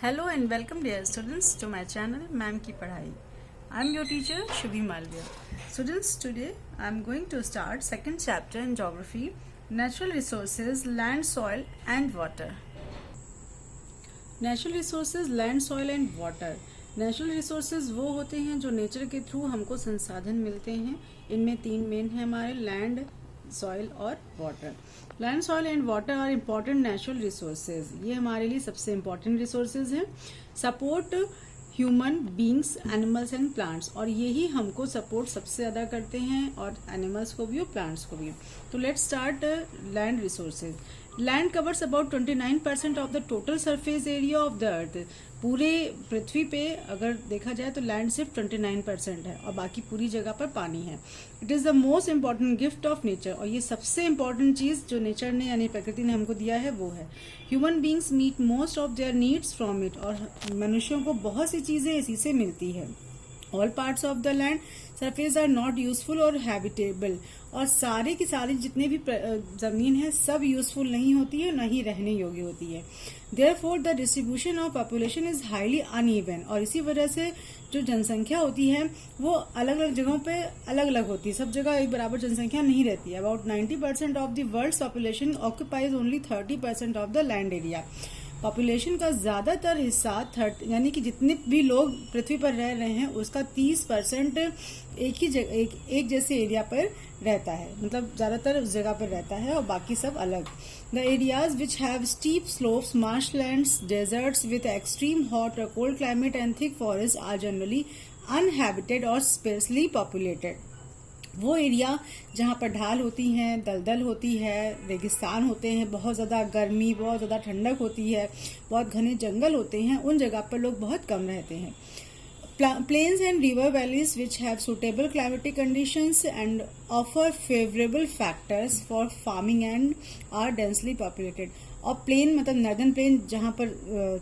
Hello and welcome dear students to my channel ma'am की पढ़ाई. I am your teacher Shubhi Malviya. Students, today I am going to start second chapter in geography, natural resources, land, soil and water. Natural resources, land, soil and water. Natural resources वो होते हैं जो nature के through हमको संसाधन मिलते हैं. इनमें तीन मेन है हमारे: लैंड, सॉइल और water. Land, soil and water are important natural resources. ये हमारे लिए सबसे इम्पॉर्टेंट रिसोर्सेज हैं. Support human beings, animals and plants. और यही हमको सपोर्ट सबसे ज़्यादा करते हैं, और एनिमल्स को भी और प्लांट्स को भी. तो let's start land resources. Land covers about 29% of the total surface area of the earth. पूरे पृथ्वी पे अगर देखा जाए तो लैंड सिर्फ 29% है और बाकी पूरी जगह पर पानी है. It is the most important gift of nature. और ये सबसे इम्पॉर्टेंट चीज़ जो नेचर ने यानी प्रकृति ने हमको दिया है वो है. Human beings meet most of their needs from it. और मनुष्यों को बहुत सी चीज़ें इसी से मिलती है. All parts of the land surface are not useful और हैबिटेबल. और सारे की सारी जितने भी जमीन है सब यूजफुल नहीं होती है, न ही रहने योग्य होती है. Therefore the distribution of population is highly uneven. और इसी वजह से जो जनसंख्या होती है वो अलग अलग जगहों पे अलग अलग होती है. सब जगह एक बराबर जनसंख्या नहीं रहती है. About 90% of the world's population occupies only 30% of the land area. Population का ज्यादातर हिस्सा यानी कि जितने भी लोग पृथ्वी पर रह रहे हैं उसका 30% एक जैसे एरिया पर रहता है. मतलब ज्यादातर उस जगह पर रहता है और बाकी सब अलग. The areas which have steep slopes, marshlands, deserts with extreme hot और cold climate and thick forest are generally uninhabited और स्पेसली पॉपुलेटेड. वो एरिया जहाँ पर ढाल होती हैं, दलदल होती है, रेगिस्तान होते हैं, बहुत ज़्यादा गर्मी, बहुत ज़्यादा ठंडक होती है, बहुत घने जंगल होते हैं, उन जगह पर लोग बहुत कम रहते हैं. Plains and river valleys which have suitable climatic conditions and offer favorable factors for farming and are densely populated. और प्लेन मतलब नर्दर्न प्लेन जहाँ पर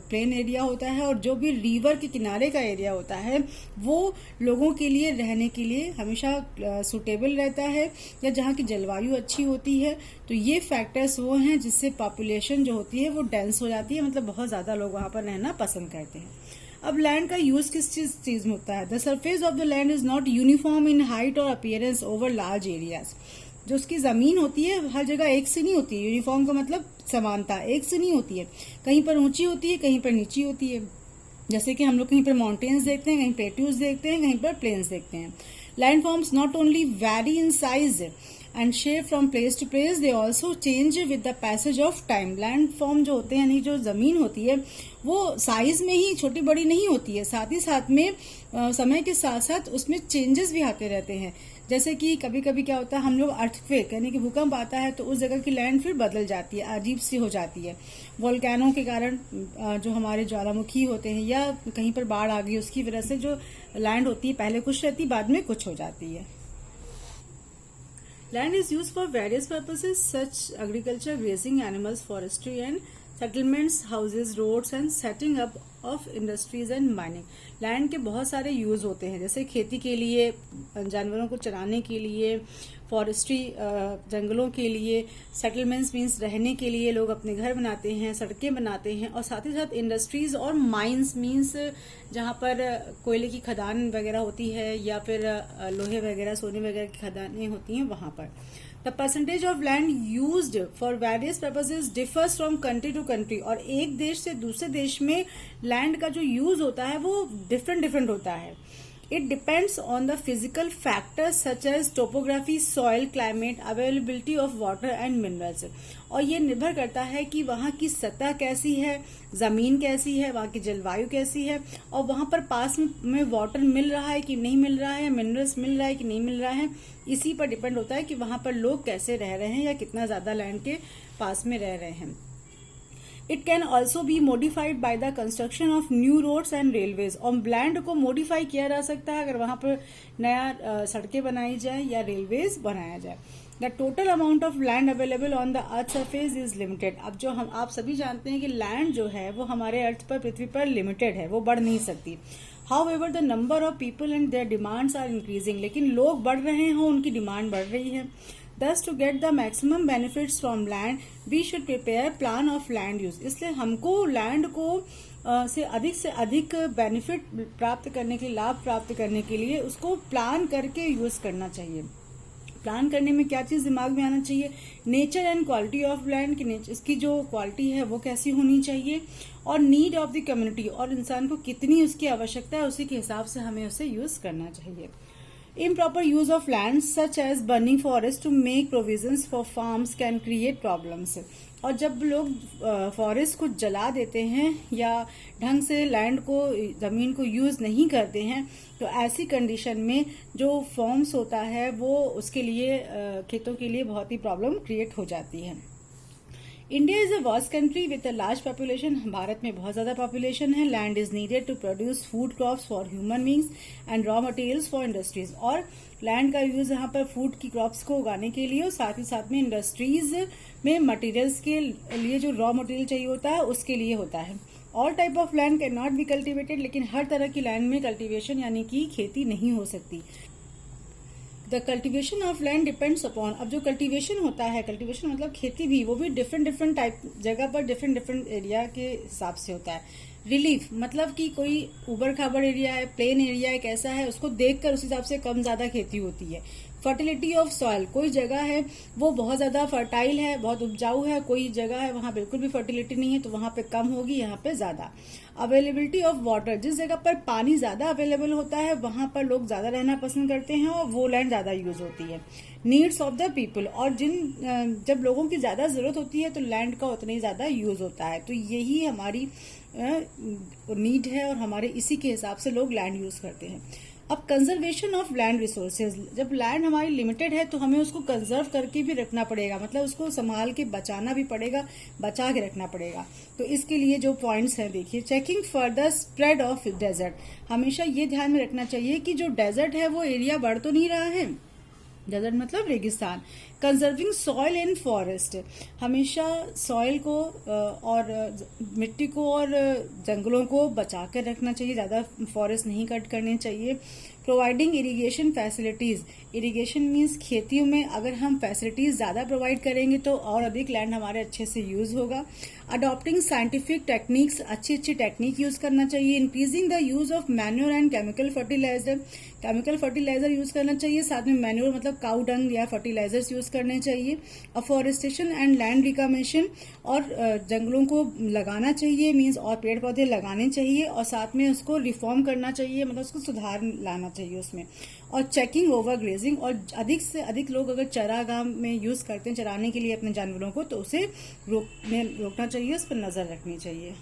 प्लेन एरिया होता है, और जो भी रिवर के किनारे का एरिया होता है वो लोगों के लिए रहने के लिए हमेशा सूटेबल रहता है, या जहाँ की जलवायु अच्छी होती है. तो ये फैक्टर्स वो हैं जिससे पॉपुलेशन जो होती है वो डेंस हो जाती है, मतलब बहुत ज़्यादा लोग वहाँ पर रहना पसंद करते हैं. अब लैंड का यूज किस चीज में होता है? The surface of the land is not uniform in height और अपीयरेंस ओवर लार्ज एरियाज. जो उसकी जमीन होती है हर जगह एक से नहीं होती है. यूनिफॉर्म का मतलब समानता, एक से नहीं होती है. कहीं पर ऊंची होती है, कहीं पर नीची होती है. जैसे कि हम लोग कहीं पर माउंटेन्स देखते हैं, कहीं प्लेट्यूज देखते हैं, कहीं पर प्लेन्स देखते हैं. Land forms not only vary in size and shape from place to place, they also change with the passage of time. Land form जो होते हैं यानी जो जमीन होती है वो साइज में ही छोटी बड़ी नहीं होती है, साथ ही साथ में समय के साथ साथ उसमें चेंजेस भी आते रहते हैं. जैसे कि कभी कभी क्या होता है, हम लोग अर्थक्वेक यानी कि भूकंप आता है तो उस जगह की लैंड फिर बदल जाती है, अजीब सी हो जाती है. वोल्केनो के कारण जो हमारे ज्वालामुखी होते हैं, या कहीं पर बाढ़ आ गई उसकी वजह से जो लैंड होती है पहले कुछ रहती है, बाद में कुछ हो जाती है. Land is used for various purposes such agriculture, grazing, animals, forestry and settlements, houses, roads and setting up of industries and mining. Land के बहुत सारे यूज होते हैं, जैसे खेती के लिए, जानवरों को चराने के लिए, फॉरेस्ट्री जंगलों के लिए, सेटलमेंट्स मीन्स रहने के लिए लोग अपने घर बनाते हैं, सड़कें बनाते हैं, और साथ ही साथ इंडस्ट्रीज और माइंस मीन्स जहाँ पर कोयले की खदान वगैरह होती है, या फिर लोहे वगैरह, सोने वगैरह की खदानें होती हैं वहाँ पर. The percentage of land used for various purposes differs from country to country. और एक देश से दूसरे देश में लैंड का जो यूज होता है वो डिफरेंट होता है. It depends on the physical factors such as topography, soil, climate, availability of water and minerals. और ये निर्भर करता है कि वहाँ की सतह कैसी है, जमीन कैसी है, वहाँ की जलवायु कैसी है, और वहाँ पर पास में वाटर मिल रहा है कि नहीं मिल रहा है, मिनरल्स मिल रहा है कि नहीं मिल रहा है. इसी पर डिपेंड होता है कि वहाँ पर लोग कैसे रह रहे हैं या कितना ज्यादा लैंड के पास में रह रहे हैं. It can also be modified by the construction of new roads and railways. और लैंड को मॉडिफाई किया जा सकता है अगर वहां पर नया सड़कें बनाई जाए या रेलवेज बनाया जाए. The total amount of land available on the earth surface is limited. अब जो आप सभी जानते हैं कि लैंड जो है वो हमारे अर्थ पर, पृथ्वी पर लिमिटेड है, वो बढ़ नहीं सकती. However, the number of people and their demands are increasing. लेकिन लोग बढ़ रहे हैं, उनकी डिमांड बढ़ रही है. Thus, to get the maximum benefits from land, we should prepare plan of land use. इसलिए हमको लैंड को से अधिक बेनिफिट प्राप्त करने के लिए, लाभ प्राप्त करने के लिए उसको प्लान करके यूज करना चाहिए। प्लान करने में क्या चीज दिमाग में आना चाहिए? Nature and quality of land, कि इसकी जो क्वालिटी है वो कैसी होनी चाहिए, और नीड ऑफ द कम्युनिटी, और इंसान को कितनी उसकी आवश्यकता है उसी के हिसाब से हमें उसे यूज करना चाहिए। Improper use of land such as burning forest to make provisions for farms can create problems. और जब लोग फॉरेस्ट को जला देते हैं या ढंग से लैंड को, जमीन को यूज नहीं करते हैं, तो ऐसी कंडीशन में जो फॉर्म्स होता है वो उसके लिए खेतों के लिए बहुत ही प्रॉब्लम क्रिएट हो जाती है। India is a vast country with a large population. Bharat में बहुत ज्यादा पॉपुलेशन है। Land is needed to produce food crops for human beings and raw materials for industries. और लैंड का यूज यहाँ पर फूड की क्रॉप्स को उगाने के लिए और साथ ही साथ में इंडस्ट्रीज में मटेरियल्स के लिए जो रॉ मटेरियल चाहिए होता है उसके लिए होता है। All type of land can not be cultivated, लेकिन हर तरह की लैंड में कल्टिवेशन यानी कि खेती नहीं हो सकती। The cultivation of land depends upon, अब जो कल्टिवेशन होता है, कल्टिवेशन मतलब खेती भी, वो भी डिफरेंट टाइप जगह पर डिफरेंट एरिया के हिसाब से होता है। रिलीफ मतलब कि कोई उबड़ खाबड़ एरिया है, प्लेन एरिया है, कैसा है, उसको देखकर उस हिसाब से कम ज्यादा खेती होती है। फर्टिलिटी ऑफ सॉइल, कोई जगह है वो बहुत ज्यादा फर्टाइल है, बहुत उपजाऊ है, कोई जगह है वहां बिल्कुल भी फर्टिलिटी नहीं है, तो वहां पे कम होगी, यहाँ पे ज्यादा। अवेलेबिलिटी ऑफ वाटर, जिस जगह पर पानी ज्यादा अवेलेबल होता है वहां पर लोग ज्यादा रहना पसंद करते हैं और वो लैंड ज्यादा यूज होती है। नीड्स ऑफ द पीपल, और जब लोगों की ज्यादा जरूरत होती है तो लैंड का उतना ही ज्यादा यूज होता है। तो यही हमारी नीड है और हमारे इसी के हिसाब से लोग लैंड यूज करते हैं। अब कंजर्वेशन ऑफ लैंड रिसोर्सेज, जब लैंड हमारी लिमिटेड है तो हमें उसको कंजर्व करके भी रखना पड़ेगा, मतलब उसको संभाल के बचाना भी पड़ेगा, बचा के रखना पड़ेगा। तो इसके लिए जो पॉइंट्स हैं देखिए, checking for the spread of desert, हमेशा ये ध्यान में रखना चाहिए कि जो डेजर्ट है वो एरिया बढ़ तो नहीं रहा है, डेजर्ट मतलब रेगिस्तान। कंजर्विंग सॉइल इन फॉरेस्ट, हमेशा सॉइल को और मिट्टी को और जंगलों को बचा कर रखना चाहिए, ज्यादा फॉरेस्ट नहीं कट करने चाहिए। Providing irrigation facilities, irrigation means खेतियों में अगर हम फैसिलिटीज ज्यादा प्रोवाइड करेंगे तो और अधिक लैंड हमारे अच्छे से यूज होगा। अडॉप्टिंग साइंटिफिक टेक्निक्स, अच्छी टेक्निक यूज करना चाहिए। Increasing the use of manure and chemical fertilizer, chemical fertilizer use करना चाहिए, साथ में मैन्योर मतलब काउ डंग या फर्टिलाइजर्स यूज करने चाहिए। अफॉरेस्टेशन एंड लैंड रिकमेशन, और जंगलों को लगाना चाहिए मीन्स, और पेड़ पौधे लगाने चाहिए, और साथ में उसको रिफॉर्म करना चाहिए, मतलब उसको सुधार लाना चाहिए उसमें। और चेकिंग ओवर ग्रेजिंग, और अधिक से अधिक लोग अगर चरागाह में यूज करते हैं चराने के लिए अपने जानवरों को, तो उसे रोकना चाहिए, उस पर नजर रखनी चाहिए।